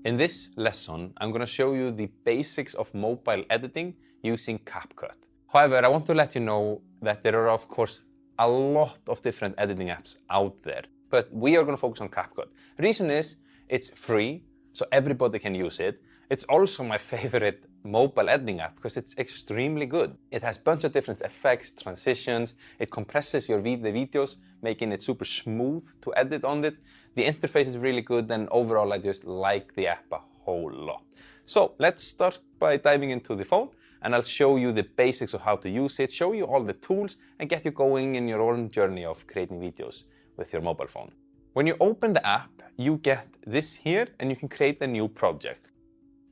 In this lesson, I'm going to show you the basics of mobile editing using CapCut. However, I want to let you know that there are, of course, a lot of different editing apps out there, but we are going to focus on CapCut. The reason is it's free, so everybody can use it. It's also my favorite mobile editing app because it's extremely good. It has a bunch of different effects, transitions, it compresses the videos, making it super smooth to edit on it. The interface is really good, and overall I just like the app a whole lot. So let's start by diving into the phone, and I'll show you the basics of how to use it, show you all the tools, and get you going in your own journey of creating videos with your mobile phone. When you open the app, you get this here, and you can create a new project.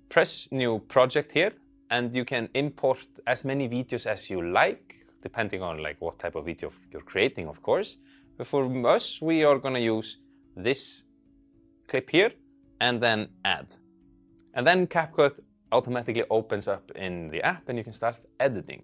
Press new project here, and you can import as many videos as you like, depending on what type of video you're creating, of course. But for us, we are going to use this clip here and then add. And then CapCut automatically opens up in the app and you can start editing.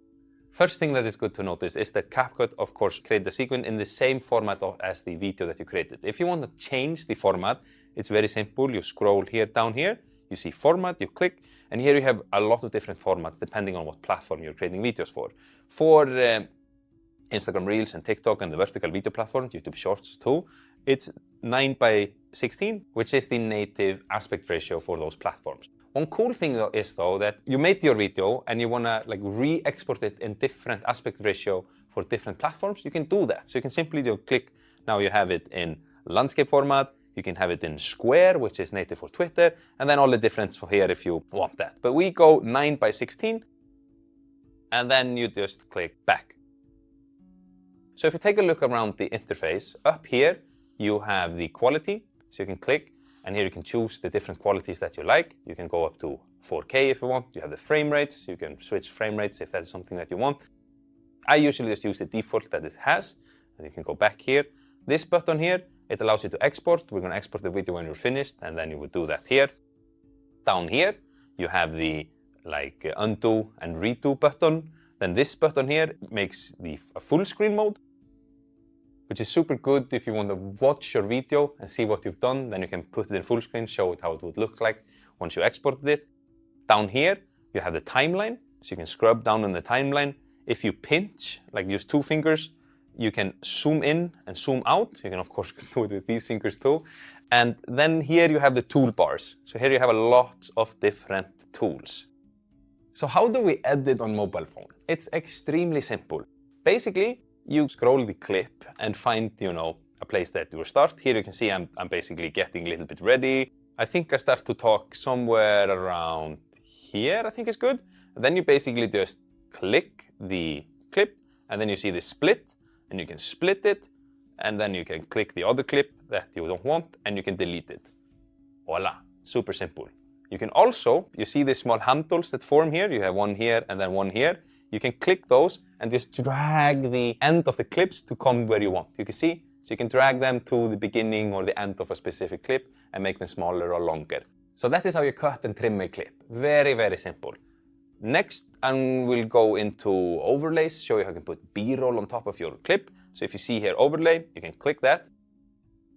First thing that is good to notice is that CapCut, of course, creates the sequence in the same format as the video that you created. If you want to change the format, it's very simple. You scroll here down here. You see format, you click, and here you have a lot of different formats depending on what platform you're creating videos for. For Instagram Reels and TikTok and the vertical video platforms, YouTube Shorts too, it's 9:16, which is the native aspect ratio for those platforms. One cool thing is though that you made your video and you want to re-export it in different aspect ratio for different platforms, you can do that. So you can simply click, now you have it in landscape format, you can have it in square, which is native for Twitter, and then all the difference for here if you want that. But we go 9:16, and then you just click back. So if you take a look around the interface, up here you have the quality, so you can click, and here you can choose the different qualities that you like. You can go up to 4K if you want. You have the frame rates, you can switch frame rates if that is something that you want. I usually just use the default that it has, and you can go back here. This button here, it allows you to export. We're going to export the video when you're finished, and then you would do that here. Down here, you have the undo and redo button. Then this button here makes a full screen mode, which is super good if you want to watch your video and see what you've done. Then you can put it in full screen, show it how it would look like once you exported it. Down here, you have the timeline, so you can scrub down on the timeline. If you pinch, use two fingers, you can zoom in and zoom out. You can, of course, do it with these fingers too. And then here you have the toolbars. So here you have a lot of different tools. So how do we edit on mobile phone? It's extremely simple. Basically, you scroll the clip and find, a place that you start. Here you can see I'm basically getting a little bit ready. I think I start to talk somewhere around here, I think is good. And then you basically just click the clip, and then you see the split, and you can split it, and then you can click the other clip that you don't want, and you can delete it. Voila, super simple. You can also, you see the small handles that form here, you have one here and then one here. You can click those and just drag the end of the clips to come where you want. You can see, so you can drag them to the beginning or the end of a specific clip and make them smaller or longer. So that is how you cut and trim a clip. Very, very simple. Next, we'll go into overlays, show you how you can put B-roll on top of your clip. So if you see here overlay, you can click that,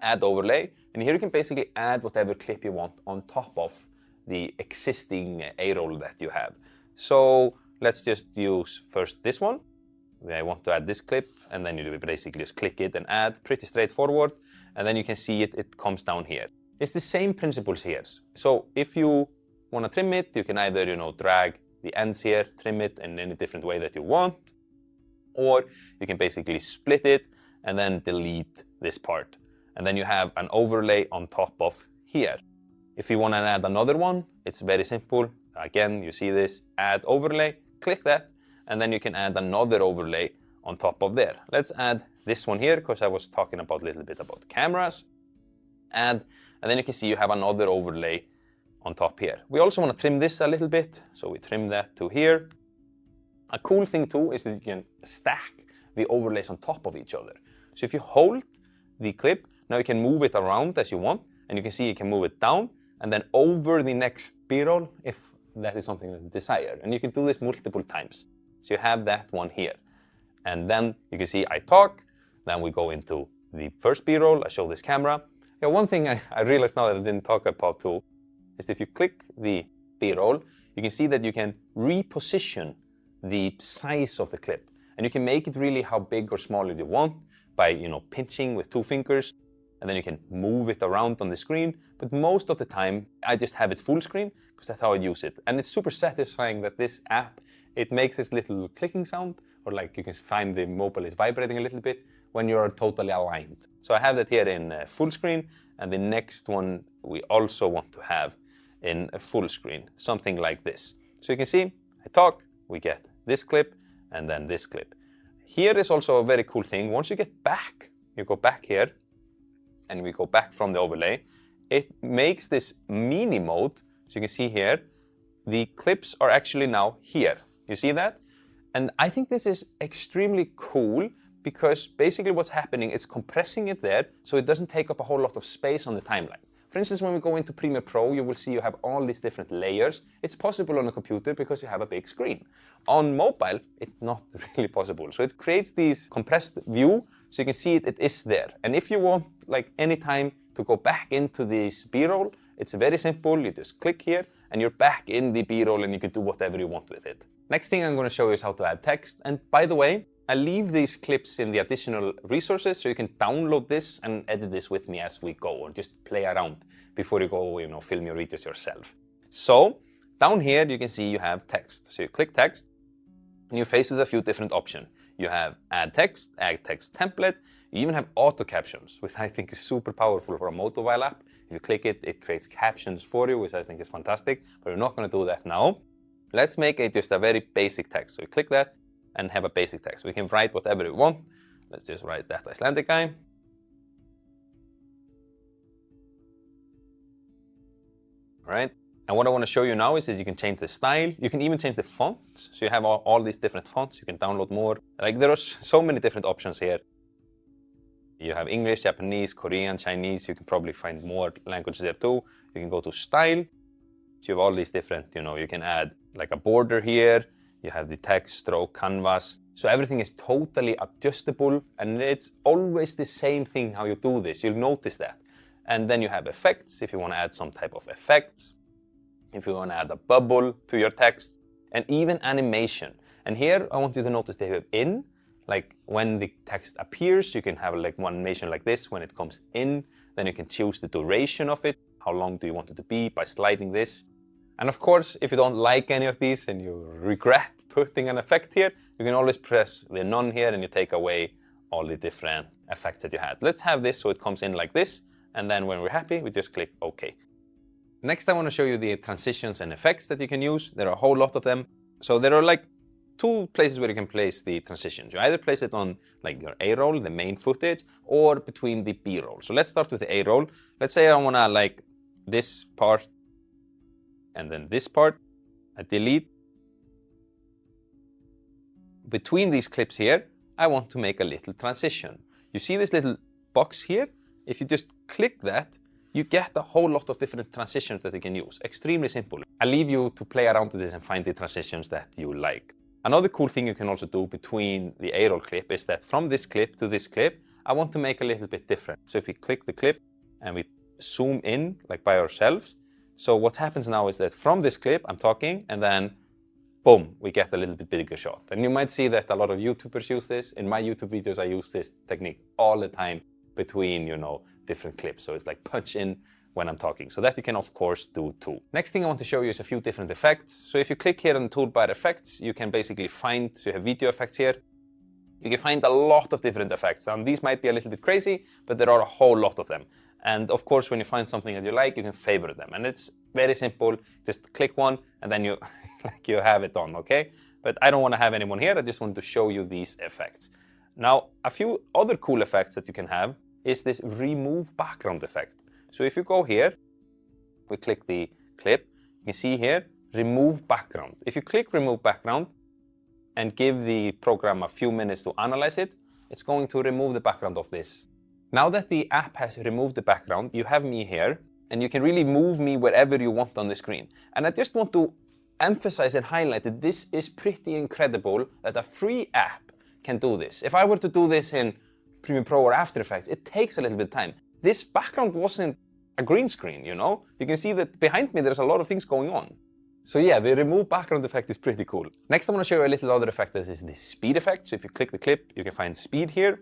add overlay, and here you can basically add whatever clip you want on top of the existing A-roll that you have. So let's just use first this one. I want to add this clip, and then you basically just click it and add, pretty straightforward, and then you can see it comes down here. It's the same principles here. So if you want to trim it, you can either, drag the ends here, trim it in any different way that you want, or you can basically split it and then delete this part. And then you have an overlay on top of here. If you want to add another one, it's very simple. Again, you see this, add overlay, click that, and then you can add another overlay on top of there. Let's add this one here, because I was talking a little bit about cameras. And then you can see you have another overlay on top here. We also want to trim this a little bit, so we trim that to here. A cool thing too is that you can stack the overlays on top of each other. So if you hold the clip, now you can move it around as you want, and you can see you can move it down and then over the next B-roll if that is something that you desire. And you can do this multiple times. So you have that one here. And then you can see I talk, then we go into the first B-roll, I show this camera. Yeah, one thing I realized now that I didn't talk about too is if you click the B-roll, you can see that you can reposition the size of the clip. And you can make it really how big or small you want by, pinching with 2 fingers, and then you can move it around on the screen. But most of the time, I just have it full screen because that's how I use it. And it's super satisfying that this app, it makes this little clicking sound, or like you can find the mobile is vibrating a little bit when you're totally aligned. So I have that here in full screen, and the next one we also want to have in a full screen, something like this. So you can see, I talk, we get this clip, and then this clip. Here is also a very cool thing. Once you get back, you go back here, and we go back from the overlay, it makes this mini mode. So you can see here, the clips are actually now here. You see that? And I think this is extremely cool because basically what's happening is compressing it there so it doesn't take up a whole lot of space on the timeline. For instance, when we go into Premiere Pro, you will see you have all these different layers. It's possible on a computer because you have a big screen. On mobile, it's not really possible. So it creates this compressed view so you can see it is there. And if you want, like any time to go back into this B-roll, it's very simple. You just click here and you're back in the B-roll and you can do whatever you want with it. Next thing I'm going to show you is how to add text. And by the way, I leave these clips in the additional resources so you can download this and edit this with me as we go, or just play around before you go, film your videos yourself. So down here you can see you have text. So you click text and you're faced with a few different options. You have add text template. You even have auto captions, which I think is super powerful for a mobile app. If you click it, it creates captions for you, which I think is fantastic, but we're not going to do that now. Let's make it just a very basic text. So we click that and have a basic text. We can write whatever we want. Let's just write that Icelandic guy. All right. And what I want to show you now is that you can change the style. You can even change the fonts. So you have all these different fonts. You can download more. Like there are so many different options here. You have English, Japanese, Korean, Chinese. You can probably find more languages there too. You can go to style. So you have all these different, you can add like a border here. You have the text, stroke, canvas. So everything is totally adjustable and it's always the same thing how you do this. You'll notice that. And then you have effects if you want to add some type of effects. If you want to add a bubble to your text, and even animation. And here I want you to notice they have in, like when the text appears, you can have like one animation like this when it comes in. Then you can choose the duration of it. How long do you want it to be by sliding this? And of course, if you don't like any of these and you regret putting an effect here, you can always press the none here and you take away all the different effects that you had. Let's have this so it comes in like this. And then when we're happy, we just click OK. Next, I want to show you the transitions and effects that you can use. There are a whole lot of them. So there are like 2 places where you can place the transitions. You either place it on like your A-roll, the main footage, or between the B-roll. So let's start with the A-roll. Let's say I want to like this part and then this part. I delete. Between these clips here, I want to make a little transition. You see this little box here? If you just click that, you get a whole lot of different transitions that you can use. Extremely simple. I leave you to play around with this and find the transitions that you like. Another cool thing you can also do between the A-roll clip is that from this clip to this clip, I want to make a little bit different. So if we click the clip and we zoom in like by ourselves, so what happens now is that from this clip, I'm talking, and then boom, we get a little bit bigger shot. And you might see that a lot of YouTubers use this. In my YouTube videos, I use this technique all the time between, different clips. So it's like punch in when I'm talking. So that you can, of course, do too. Next thing I want to show you is a few different effects. So if you click here on the toolbar effects, you can basically find, so you have video effects here. You can find a lot of different effects. And these might be a little bit crazy, but there are a whole lot of them. And of course, when you find something that you like, you can favorite them. And it's very simple. Just click one and then you, you have it on, okay? But I don't want to have anyone here. I just want to show you these effects. Now, a few other cool effects that you can have is this remove background effect. So if you go here, we click the clip, you can see here, remove background. If you click remove background and give the program a few minutes to analyze it, it's going to remove the background of this. Now that the app has removed the background, you have me here, and you can really move me wherever you want on the screen. And I just want to emphasize and highlight that this is pretty incredible that a free app can do this. If I were to do this in Premiere Pro or After Effects, it takes a little bit of time. This background wasn't a green screen, you know? You can see that behind me there's a lot of things going on. So yeah, the remove background effect is pretty cool. Next, I'm going to show you a little other effect. This is the speed effect. So if you click the clip, you can find speed here.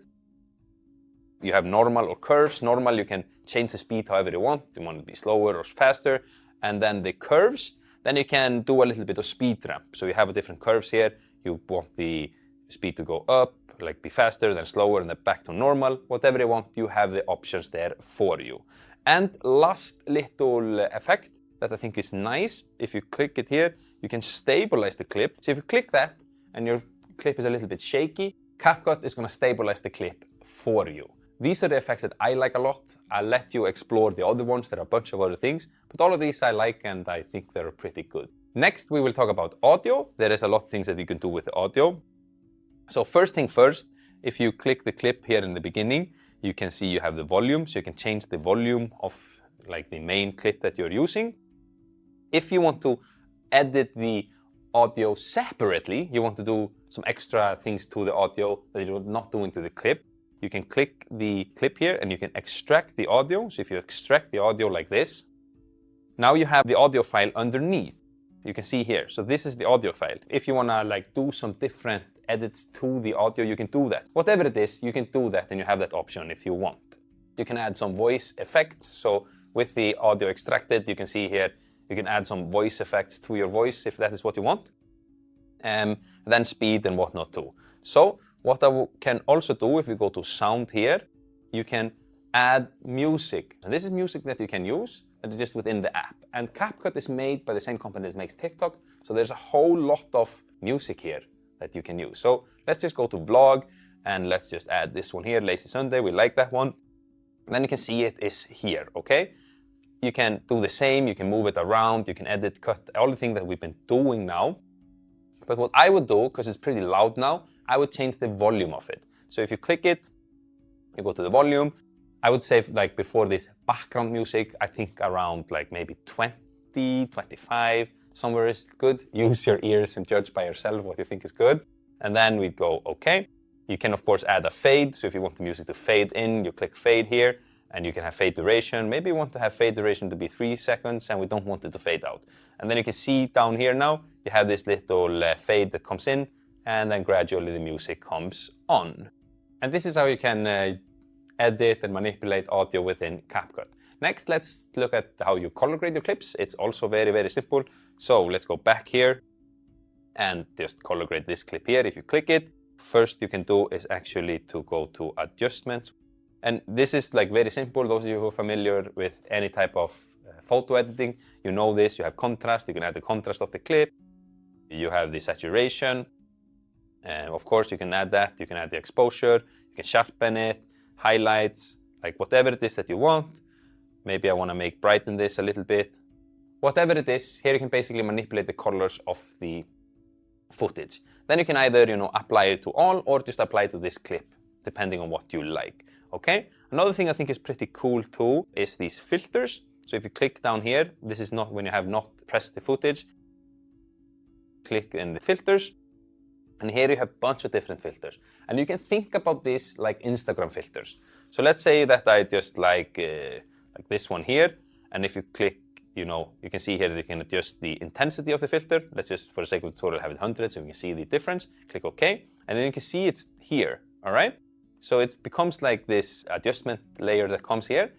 You have normal or curves. Normal, you can change the speed however you want. You want it to be slower or faster. And then the curves, then you can do a little bit of speed ramp. So you have different curves here. You want the speed to go up, like be faster, then slower, and then back to normal. Whatever you want, you have the options there for you. And last little effect that I think is nice, if you click it here, you can stabilize the clip. So if you click that and your clip is a little bit shaky, CapCut is going to stabilize the clip for you. These are the effects that I like a lot. I'll let you explore the other ones. There are a bunch of other things, but all of these I like and I think they're pretty good. Next, we will talk about audio. There is a lot of things that you can do with the audio. So first thing first, if you click the clip here in the beginning, you can see you have the volume. So you can change the volume of like the main clip that you're using. If you want to edit the audio separately, you want to do some extra things to the audio that you're not doing to the clip, you can click the clip here and you can extract the audio. So if you extract the audio like this, now you have the audio file underneath. You can see here. So this is the audio file. If you want to like do some different edits to the audio, you can do that. Whatever it is, you can do that and you have that option if you want. You can add some voice effects. So with the audio extracted, you can see here, you can add some voice effects to your voice if that is what you want. Then speed and whatnot too. So what I can also do, if we go to sound here, you can add music. And this is music that you can use, that is just within the app. And CapCut is made by the same company that makes TikTok. So there's a whole lot of music here that you can use. So let's just go to vlog and let's just add this one here, Lazy Sunday. We like that one. And then you can see it is here, okay? You can do the same, you can move it around, you can edit, cut, all the things that we've been doing now. But what I would do, because it's pretty loud now, I would change the volume of it. So if you click it, you go to the volume. I would say like before this background music, I think around like maybe 20, 25, somewhere is good. Use your ears and judge by yourself what you think is good. And then we go okay. You can of course add a fade. So if you want the music to fade in, you click fade here and you can have fade duration. Maybe you want to have fade duration to be 3 seconds and we don't want it to fade out. And then you can see down here now, you have this little fade that comes in and then gradually the music comes on. And this is how you can edit and manipulate audio within CapCut. Next, let's look at how you color grade your clips. It's also very, very simple. So let's go back here and just color grade this clip here. If you click it, first you can do is actually to go to adjustments. And this is like very simple. Those of you who are familiar with any type of photo editing, you know this. You have contrast. You can add the contrast of the clip. You have the saturation. Of course, you can add that. You can add the exposure. You can sharpen it, highlights, like whatever it is that you want. Maybe I want to brighten this a little bit. Whatever it is, here you can basically manipulate the colors of the footage. Then you can either, apply it to all or just apply it to this clip, depending on what you like. Okay? Another thing I think is pretty cool too is these filters. So if you click down here, this is not when you have not pressed the footage. Click in the filters. And here you have a bunch of different filters. And you can think about this like Instagram filters. So let's say that I just like this one here. And if you click, you can see here that you can adjust the intensity of the filter. Let's just, for the sake of the tutorial, have it 100 so you can see the difference. Click OK. And then you can see it's here, all right? So it becomes like this adjustment layer that comes here.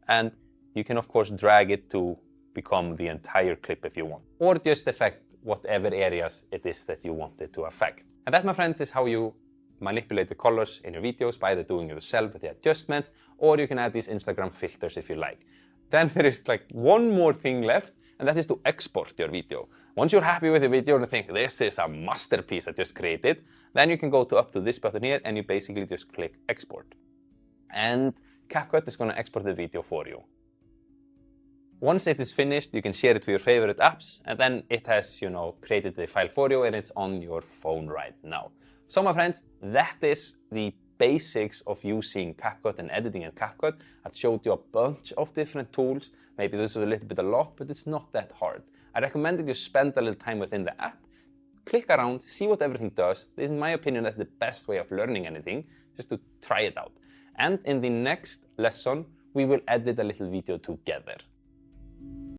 And you can, of course, drag it to become the entire clip if you want. Or just affect whatever areas it is that you want it to affect. And that, my friends, is how you manipulate the colors in your videos by either doing it yourself with the adjustments, or you can add these Instagram filters if you like. Then there is like one more thing left, and that is to export your video. Once you're happy with the video and think this is a masterpiece I just created, then you can go up to this button here and you basically just click export. And CapCut is going to export the video for you. Once it is finished, you can share it to your favorite apps, and then it has, created the file for you and it's on your phone right now. So my friends, that is the basics of using CapCut and editing in CapCut. I showed you a bunch of different tools. Maybe this is a little bit a lot, but it's not that hard. I recommend that you spend a little time within the app, click around, see what everything does. In my opinion, that's the best way of learning anything, just to try it out. And in the next lesson, we will edit a little video together.